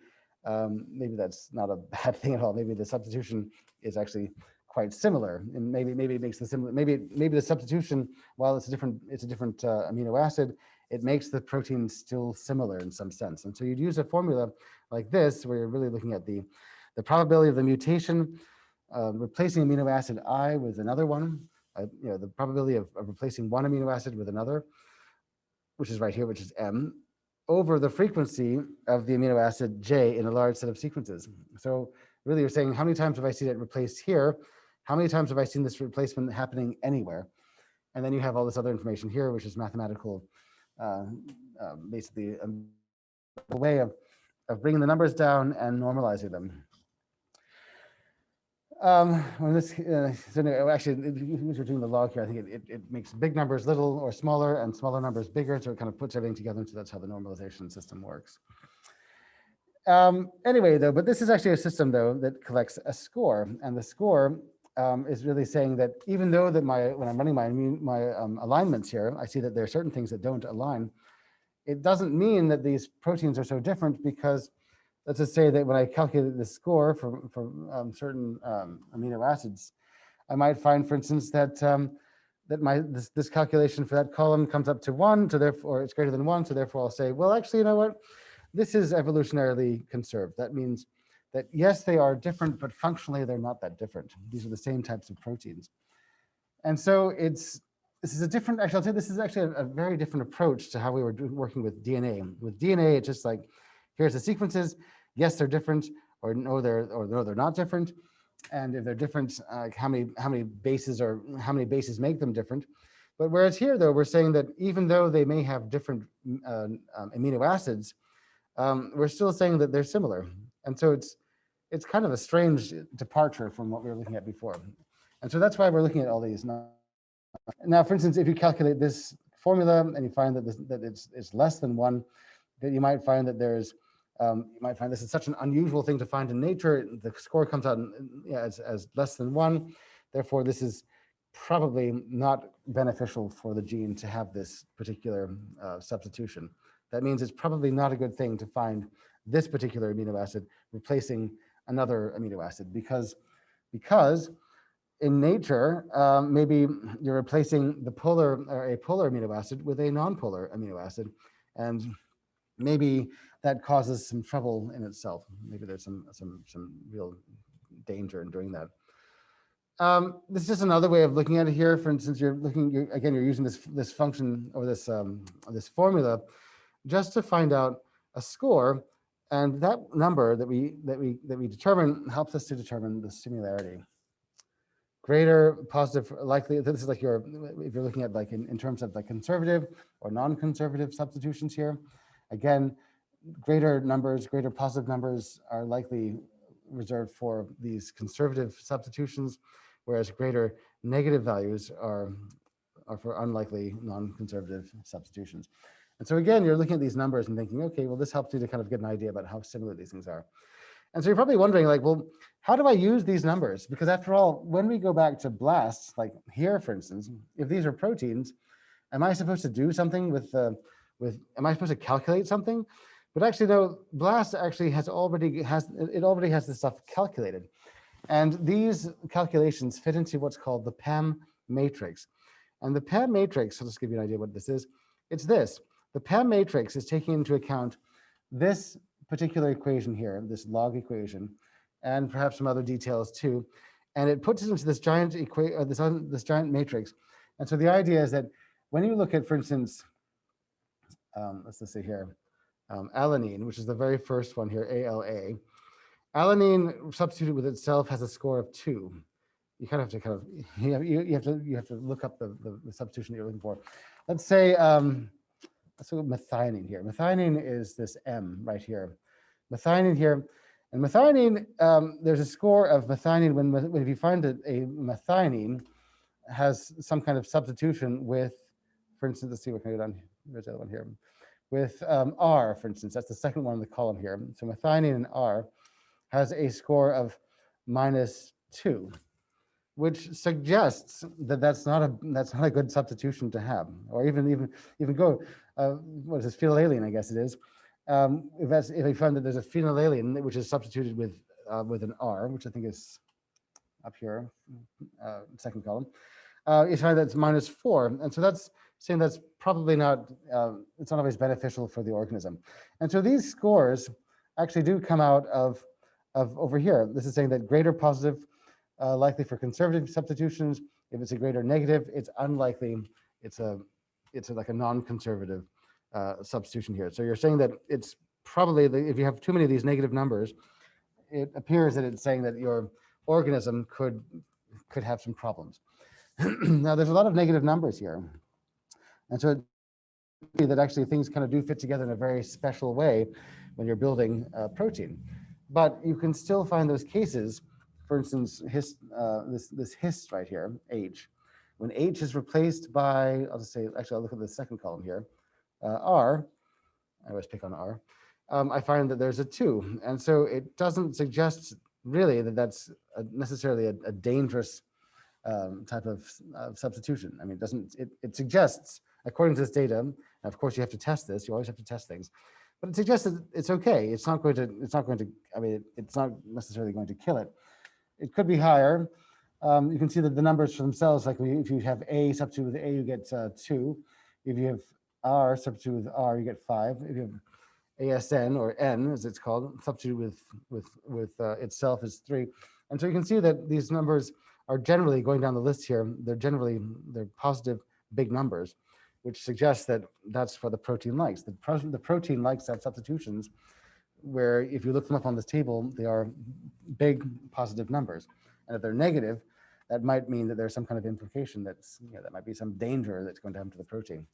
that's not a bad thing at all. Maybe the substitution is actually quite similar, and maybe it makes the similar. Maybe the substitution, while it's a different amino acid, it makes the protein still similar in some sense. And so you'd use a formula like this, where you're really looking at the probability of the mutation, replacing amino acid I with another one, the probability of replacing one amino acid with another, which is right here, which is M, over the frequency of the amino acid J in a large set of sequences. So really you're saying, how many times have I seen it replaced here? How many times have I seen this replacement happening anywhere? And then you have all this other information here, which is mathematical, basically a way of bringing the numbers down and normalizing them. When this, so no, actually, if you're doing the log here, I think it makes big numbers little or smaller and smaller numbers bigger, so it kind of puts everything together, so that's how the normalization system works. Anyway, though, but this is actually a system, though, that collects a score, and the score is really saying that even though that when I'm running my alignments here, I see that there are certain things that don't align. It doesn't mean that these proteins are so different, because let's just say that when I calculate the score for certain amino acids, I might find, for instance, that this calculation for that column comes up to 1, so therefore it's greater than 1, so therefore I'll say, well, actually, you know what? This is evolutionarily conserved. That means that, yes, they are different, but functionally they're not that different. These are the same types of proteins. And so this is a different, actually, I'll say this is actually a very different approach to how we were working with DNA. With DNA, it's just like, here's the sequences. Yes, they're different, or no, they're not different. And if they're different, how many bases make them different. But whereas here, though, we're saying that even though they may have different amino acids, we're still saying that they're similar. And so it's kind of a strange departure from what we were looking at before. And so that's why we're looking at all these. Now, for instance, if you calculate this formula and you find that it's less than 1, then you might find that this is such an unusual thing to find in nature. The score comes out as less than 1. Therefore, this is probably not beneficial for the gene to have this particular substitution. That means it's probably not a good thing to find this particular amino acid replacing another amino acid, because in nature, maybe you're replacing the polar or a polar amino acid with a non-polar amino acid, and maybe that causes some trouble in itself. Maybe there's some real danger in doing that. This is just another way of looking at it here. For instance, you're using this function or this formula just to find out a score, and that number that we determine helps us to determine the similarity. Greater positive likely, this is like if you're looking at like in terms of like conservative or non-conservative substitutions here. Again, greater positive numbers are likely reserved for these conservative substitutions, whereas greater negative values are for unlikely non-conservative substitutions. And so again, you're looking at these numbers and thinking, okay, well, this helps you to kind of get an idea about how similar these things are. And so you're probably wondering, like, well, how do I use these numbers? Because after all, when we go back to BLAST, like here, for instance, if these are proteins, am I supposed to do something am I supposed to calculate something? But actually, no, BLAST actually already has this stuff calculated. And these calculations fit into what's called the PAM matrix. And the PAM matrix, I'll just give you an idea what this is. It's this. The PAM matrix is taking into account this particular equation here, this log equation, and perhaps some other details too. And it puts it into this giant this giant matrix. And so the idea is that when you look at, for instance, let's just say here, alanine, which is the very first one here, ALA. Alanine substituted with itself has a score of 2. You kind of have to you have to look up the substitution that you're looking for. Let's say let's look at methionine here. Methionine is this M right here. Methionine here, and methionine, there's a score of methionine when if you find that a methionine has some kind of substitution with, for instance, let's see what can I do down here. There's the other one here. With R, for instance, that's the second one in the column here. So methionine and R has a score of -2, which suggests that that's not a good substitution to have, or even go what is this, phenylalanine, I guess it is. If we find that there's a phenylalanine which is substituted with an R, which I think is up here, second column, you find that it's -4, and so that's saying that's probably not it's not always beneficial for the organism. And so these scores actually do come out of over here. This is saying that greater positive likely for conservative substitutions. If it's a greater negative, it's unlikely. It's like a non-conservative substitution here. So you're saying that it's probably, if you have too many of these negative numbers, it appears that it's saying that your organism could have some problems. Now, there's a lot of negative numbers here. And so that actually things kind of do fit together in a very special way when you're building a protein. But you can still find those cases for instance, this his right here, H. When H is replaced by, I'll just say, actually, I'll look at the second column here, R, I always pick on R, I find that there's a 2. And so it doesn't suggest really that that's necessarily a dangerous type of substitution. I mean, it suggests, according to this data, and of course you have to test this, you always have to test things, but it suggests that it's okay. It's not going to, I mean, it's not necessarily going to kill it. It could be higher. You can see that the numbers for themselves, like if you have A substitute with A, you get 2. If you have R substitute with R, you get 5. If you have ASN, or N as it's called, substitute with itself is 3. And so you can see that these numbers are generally, going down the list here, they're positive big numbers, which suggests that that's what the protein likes. The protein likes to have substitutions where if you look them up on this table, they are big positive numbers. And if they're negative, that might mean that there's some kind of implication that's, that might be some danger that's going to happen to the protein.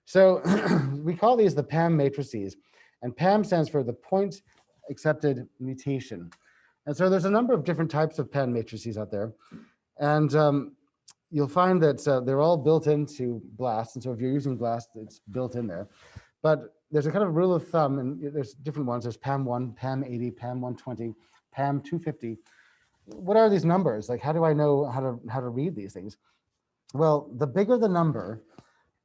So we call these the PAM matrices. And PAM stands for the point accepted mutation. And so there's a number of different types of PAM matrices out there. And you'll find that they're all built into BLAST. And so if you're using BLAST, it's built in there. But there's a kind of rule of thumb, and there's different ones. There's PAM1, PAM80, PAM120, PAM250. What are these numbers? Like, how do I know how to read these things? Well, the bigger the number,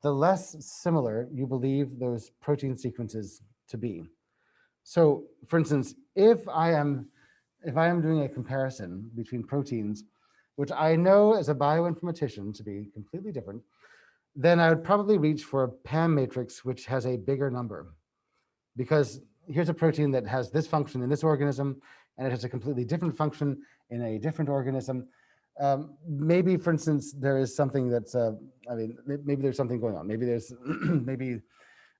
the less similar you believe those protein sequences to be. So, for instance, if I am doing a comparison between proteins, which I know as a bioinformatician to be completely different, then I would probably reach for a PAM matrix which has a bigger number. Because here's a protein that has this function in this organism, and it has a completely different function in a different organism. Maybe, for instance, there is something that's, I mean, maybe there's something going on. Maybe there's, maybe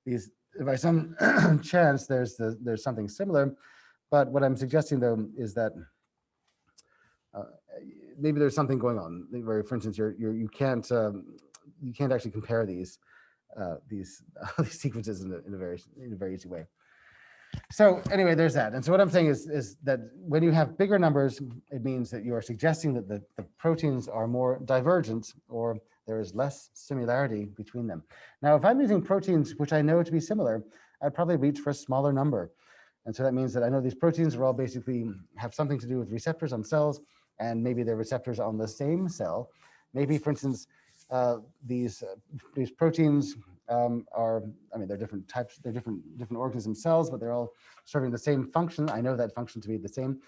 these, by some chance, there's something similar. But what I'm suggesting, though, is that maybe there's something going on where, for instance, you can't actually compare these sequences in a very easy way. So anyway, there's that. And so what I'm saying is that when you have bigger numbers, it means that you are suggesting that the proteins are more divergent, or there is less similarity between them. Now, if I'm using proteins which I know to be similar, I'd probably reach for a smaller number. And so that means that I know these proteins are all basically have something to do with receptors on cells, and maybe they're receptors on the same cell. Maybe, for instance, these proteins are, I mean, they're different types, they're different organism cells, but they're all serving the same function. I know that function to be the same.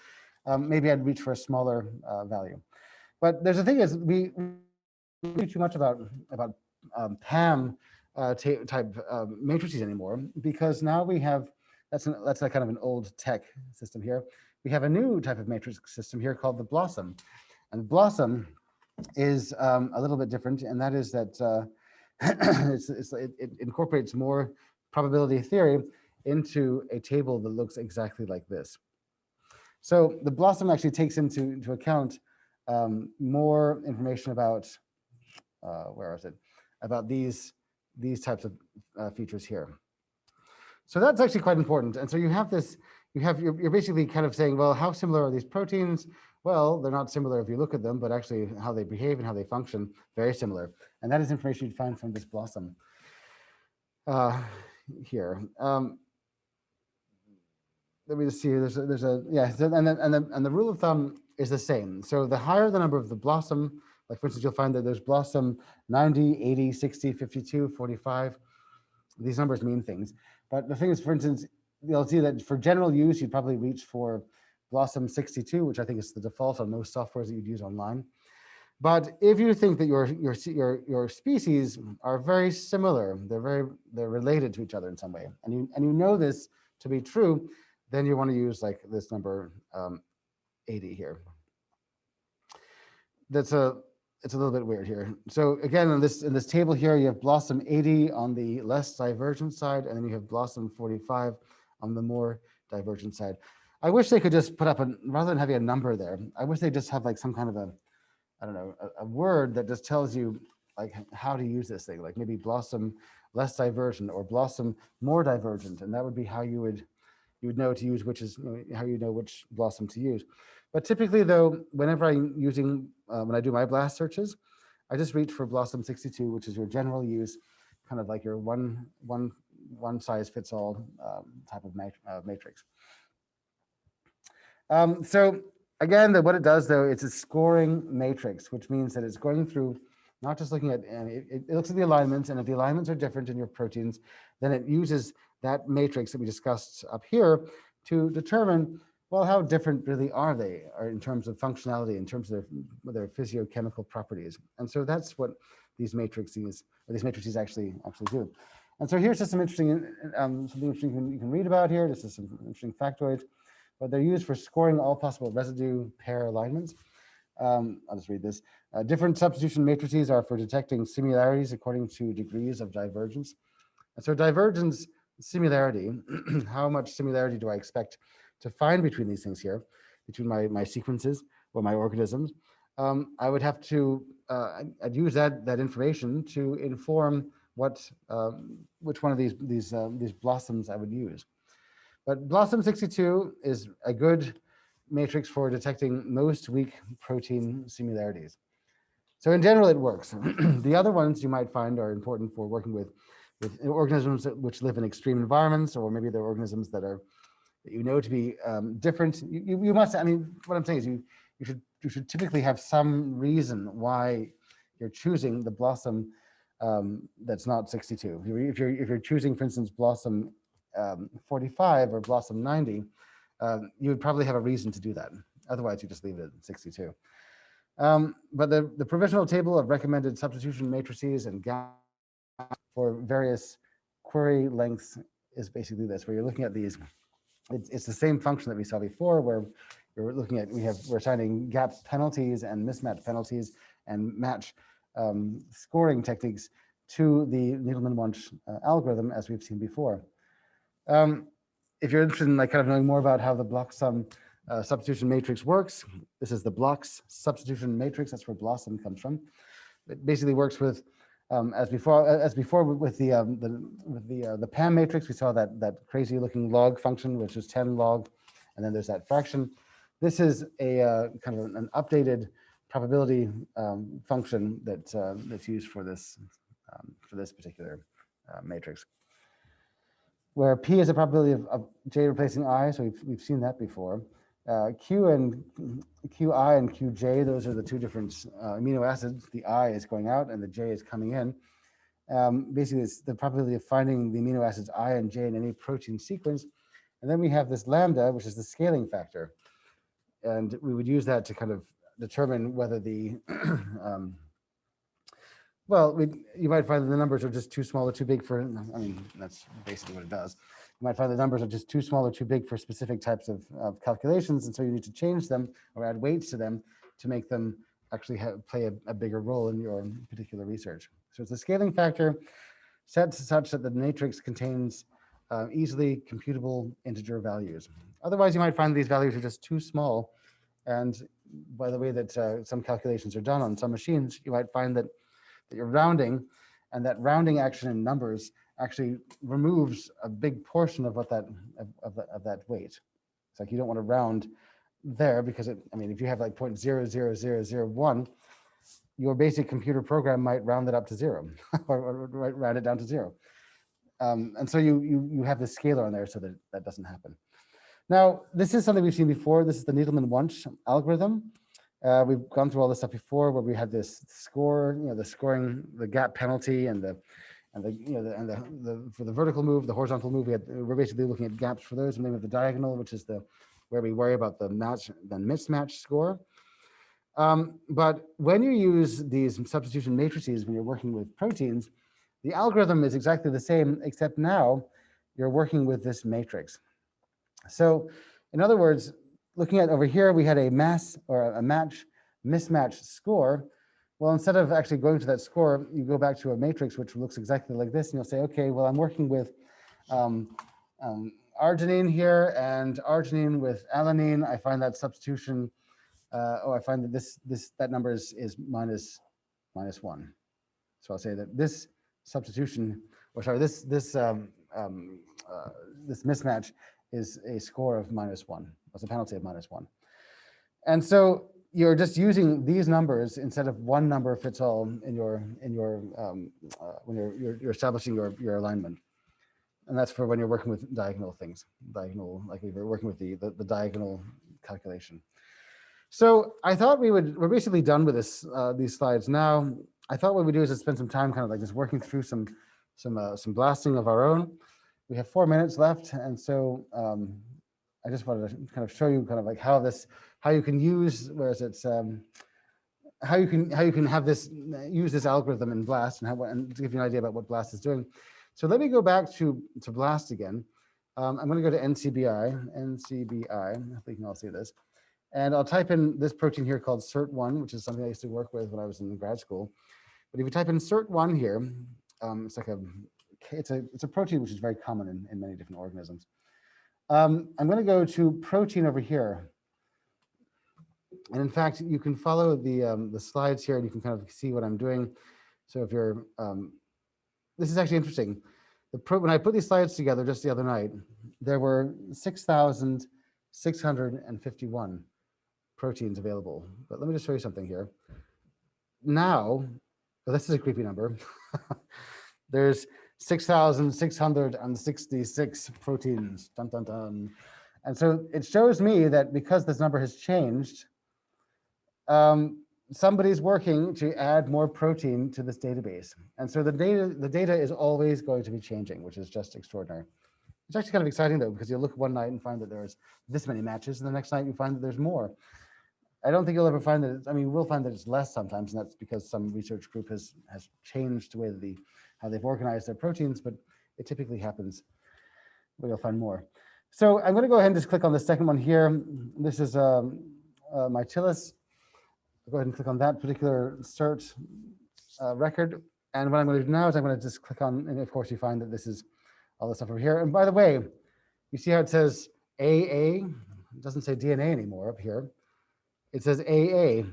Maybe I'd reach for a smaller value. But there's the thing is, we don't do too much about PAM type matrices anymore, because now we have, that's a kind of an old tech system here. We have a new type of matrix system here called the Blosum. And Blosum is a little bit different, and that is that it incorporates more probability theory into a table that looks exactly like this. So the Blosum actually takes into account more information about, where is it? About these types of features here. So that's actually quite important. And so you have this, you're basically kind of saying, well, how similar are these proteins? Well, they're not similar if you look at them, but actually how they behave and how they function, very similar. And that is information you'd find from this Blosum here. Let me just see. There's a yeah, and the rule of thumb is the same. So the higher the number of the Blosum, like for instance, you'll find that there's Blosum 90, 80, 60, 52, 45. These numbers mean things. But the thing is, for instance, you'll see that for general use, you'd probably reach for Blosum 62, which I think is the default on most softwares that you'd use online. But if you think that your species are very similar, they're related to each other in some way, and you know this to be true, then you want to use like this number 80 here. It's a little bit weird here. So again, in this table here, you have Blosum 80 on the less divergent side, and then you have Blosum 45 on the more divergent side. I wish they could just put up rather than having a number there, I wish they just have like some kind of a word that just tells you like how to use this thing, like maybe Blosum less divergent or Blosum more divergent, and that would be how you would know to use how you know which Blosum to use. But typically, though, whenever I'm using, when I do my BLAST searches, I just reach for Blosum 62, which is your general use, kind of like your one size fits all type of matrix. So again, what it does, though, it's a scoring matrix, which means that it's going through, not just looking at, and it looks at the alignments, and if the alignments are different in your proteins, then it uses that matrix that we discussed up here to determine, well, how different really are they, or in terms of functionality, in terms of their physiochemical properties. And so that's what these matrices actually do. And so here's just some interesting, something interesting you can read about here. This is some interesting factoids. But they're used for scoring all possible residue pair alignments. I'll just read this. Different substitution matrices are for detecting similarities according to degrees of divergence. And so divergence, similarity, how much similarity do I expect to find between these things here, between my sequences or my organisms? I would have to, I'd use that information to inform what, which one of these blossoms I would use. But Blosum 62 is a good matrix for detecting most weak protein similarities. So in general, it works. The other ones you might find are important for working with organisms which live in extreme environments, or maybe they're organisms that you know to be different. You must, I mean, what I'm saying is you should typically have some reason why you're choosing the Blosum that's not 62. If you're choosing, for instance, Blosum 45 or Blosum 90, you would probably have a reason to do that. Otherwise, you just leave it at 62. But the provisional table of recommended substitution matrices and gaps for various query lengths is basically this, where you're looking at these. It's the same function that we saw before, where we're looking at, we're assigning gap penalties and mismatch penalties and match scoring techniques to the Needleman-Wunsch algorithm, as we've seen before. If you're interested in kind of knowing more about how the Blosum substitution matrix works, this is the blocks substitution matrix. That's where Blosum comes from. It basically works with, as before with the PAM matrix. We saw that crazy looking log function, which is 10 log, and then there's that fraction. This is a kind of an updated probability function that's used for this particular matrix, where P is a probability of J replacing I, so we've seen that before. Q and QI and QJ, those are the two different amino acids. The I is going out and the J is coming in. Basically, it's the probability of finding the amino acids I and J in any protein sequence. And then we have this lambda, which is the scaling factor. And we would use that to kind of determine whether the, well, you might find that the numbers are just too small or too big for, I mean, that's basically what it does. You might find the numbers are just too small or too big for specific types of calculations, and so you need to change them or add weights to them to make them actually play a bigger role in your particular research. So it's a scaling factor set such that the matrix contains easily computable integer values. Otherwise, you might find these values are just too small, and by the way that some calculations are done on some machines, you might find that you're rounding, and that rounding action in numbers actually removes a big portion of what that weight. It's like you don't want to round there because I mean, if you have like 0.00001, your basic computer program might round it up to 0 or round it down to 0. And so you have the scalar on there so that that doesn't happen. Now, this is something we've seen before. This is the Needleman-Wunsch algorithm. We've gone through all this stuff before, where we had this score, the scoring, the gap penalty, and for the vertical move, the horizontal move, we're basically looking at gaps for those. And then we have the diagonal, which is where we worry about the mismatch score. But when you use these substitution matrices, when you're working with proteins, the algorithm is exactly the same, except now you're working with this matrix. So in other words, looking at over here, we had a mass or a mismatch score. Well, instead of actually going to that score, you go back to a matrix which looks exactly like this, and you'll say, okay, well, I'm working with arginine here and arginine with alanine. I find that substitution, I find that that number is minus 1. So I'll say that this substitution, or sorry, this mismatch is a score of -1. It's a penalty of -1. And so you're just using these numbers instead of one number fits all in your when you're establishing your alignment. And that's for when you're working with diagonal things, diagonal, like if you're working with the diagonal calculation. So I thought we're basically done with this these slides now. I thought what we do is just spend some time kind of like just working through some blasting of our own. We have 4 minutes left, and so I just wanted to kind of show you kind of like how you can use, how you can have this, use this algorithm in BLAST, and to give you an idea about what BLAST is doing. So let me go back to BLAST again. I'm going to go to NCBI, I think you can all see this. And I'll type in this protein here called SIRT1, which is something I used to work with when I was in grad school. But if you type in SIRT1 here, it's like it's a protein which is very common in many different organisms. I'm going to go to protein over here. And in fact, you can follow the slides here and you can kind of see what I'm doing. So if you're, this is actually interesting. When I put these slides together just the other night, there were 6,651 proteins available. But let me just show you something here. Now, well, this is a creepy number. There's 6,666 proteins. Dun, dun, dun. And so it shows me that because this number has changed, somebody's working to add more protein to this database. And so the data is always going to be changing, which is just extraordinary. It's actually kind of exciting though, because you'll look one night and find that there's this many matches, and the next night you find that there's more. I don't think you'll ever find that, I mean, we'll find that it's less sometimes, and that's because some research group has changed the way that how they've organized their proteins, but it typically happens where you'll find more. So I'm going to go ahead and just click on the second one here. This is Mutations. I'll go ahead and click on that particular cert record. And what I'm going to do now is I'm going to just click on, and of course you find that this is all the stuff over here. And by the way, you see how it says AA? It doesn't say DNA anymore up here. It says AA.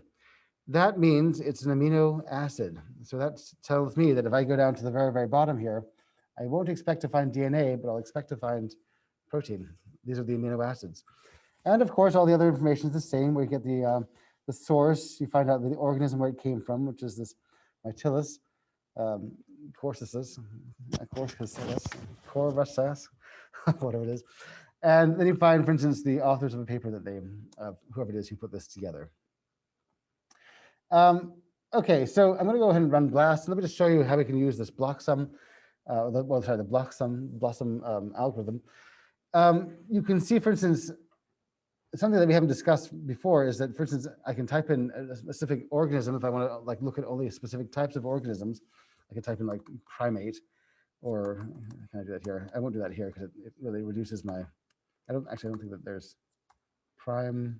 That means it's an amino acid. So that tells me that if I go down to the very, very bottom here, I won't expect to find DNA, but I'll expect to find protein. These are the amino acids. And of course, all the other information is the same. We get the source. You find out the organism where it came from, which is this Mutations, Corsus, whatever it is. And then you find, for instance, the authors of a paper that they, whoever it is who put this together. Okay, so I'm going to go ahead and run BLAST. Let me just show you how we can use this Blosum, the Blosum algorithm. You can see, for instance, something that we haven't discussed before is that, for instance, I can type in a specific organism if I want to like look at only specific types of organisms. I can type in like primate, or can I do that here? I won't do that here because it really reduces my. I don't think that there's prime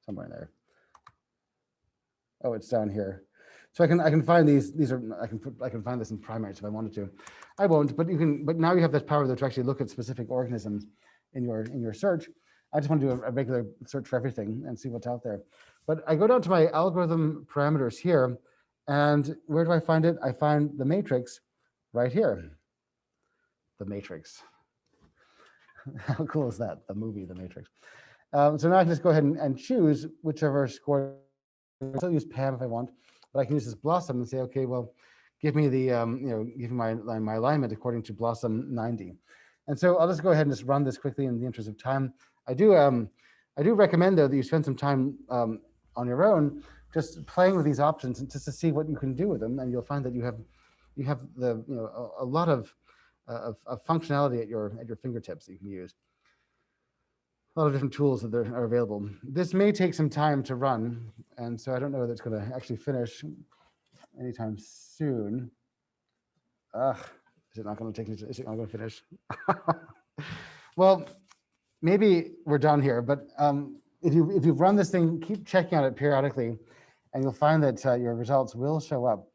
somewhere in there. Oh, it's down here. So I can find these. These are I can find this in primates if I wanted to. I won't, but you can. But now you have this power to actually look at specific organisms in your search. I just want to do a regular search for everything and see what's out there. But I go down to my algorithm parameters here, and where do I find it? I find the matrix right here. The Matrix. How cool is that? The movie, The Matrix. So now I can just go ahead and choose whichever score. I'll still use PAM if I want, but I can use this Blosum and say, okay, well, give me the give me my alignment according to Blosum 90. And so I'll just go ahead and just run this quickly in the interest of time. I do recommend though that you spend some time on your own just playing with these options and just to see what you can do with them, and you'll find that you have the a lot of functionality at your fingertips that you can use. A lot of different tools that are available. This may take some time to run, and so I don't know that it's going to actually finish anytime soon. Is it not going to take? Is it not going to finish? Well, maybe we're done here. But if you've run this thing, keep checking on it periodically, and you'll find that your results will show up.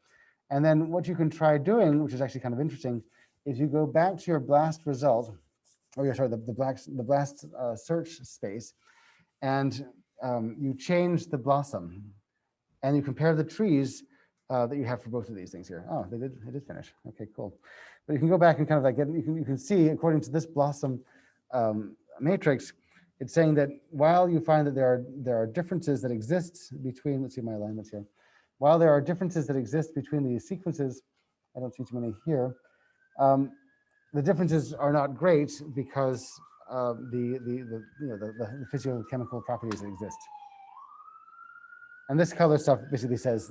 And then what you can try doing, which is actually kind of interesting, is you go back to your BLAST result. Oh, yeah, sorry, the BLAST search space, and you change the Blosum, and you compare the trees that you have for both of these things here. Oh, it did finish. Okay, cool. But you can go back and kind of like you can see according to this Blosum matrix, it's saying that while you find that there are differences that exist between, let's see my alignments here, while there are differences that exist between these sequences, I don't see too many here, the differences are not great because the physiochemical properties that exist. And this color stuff basically says,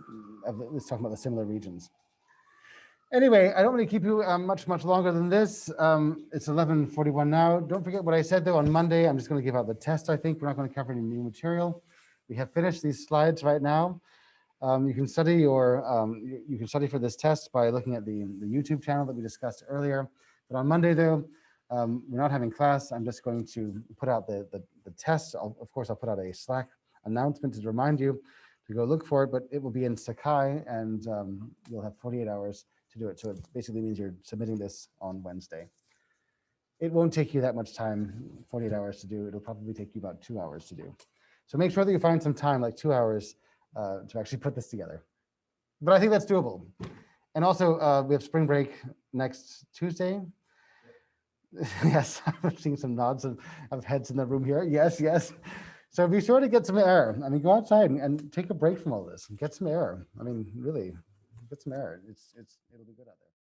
it's talking about the similar regions. Anyway, I don't want to keep you much longer than this. It's 11:41 now. Don't forget what I said though on Monday. I'm just going to give out the test. I think we're not going to cover any new material. We have finished these slides right now. You can study you can study for this test by looking at the YouTube channel that we discussed earlier. But on Monday though, we're not having class. I'm just going to put out the test. Of course, I'll put out a Slack announcement to remind you to go look for it, but it will be in Sakai, and you'll have 48 hours to do it. So it basically means you're submitting this on Wednesday. It won't take you that much time, 48 hours to do. It'll probably take you about 2 hours to do. So make sure that you find some time, like 2 hours, to actually put this together. But I think that's doable. And also, we have spring break next Tuesday. Yes, I'm seeing some nods of heads in the room here. Yes, yes. So be sure to get some air. I mean, go outside and take a break from all this and get some air. I mean, really, get some air. It'll be good out there.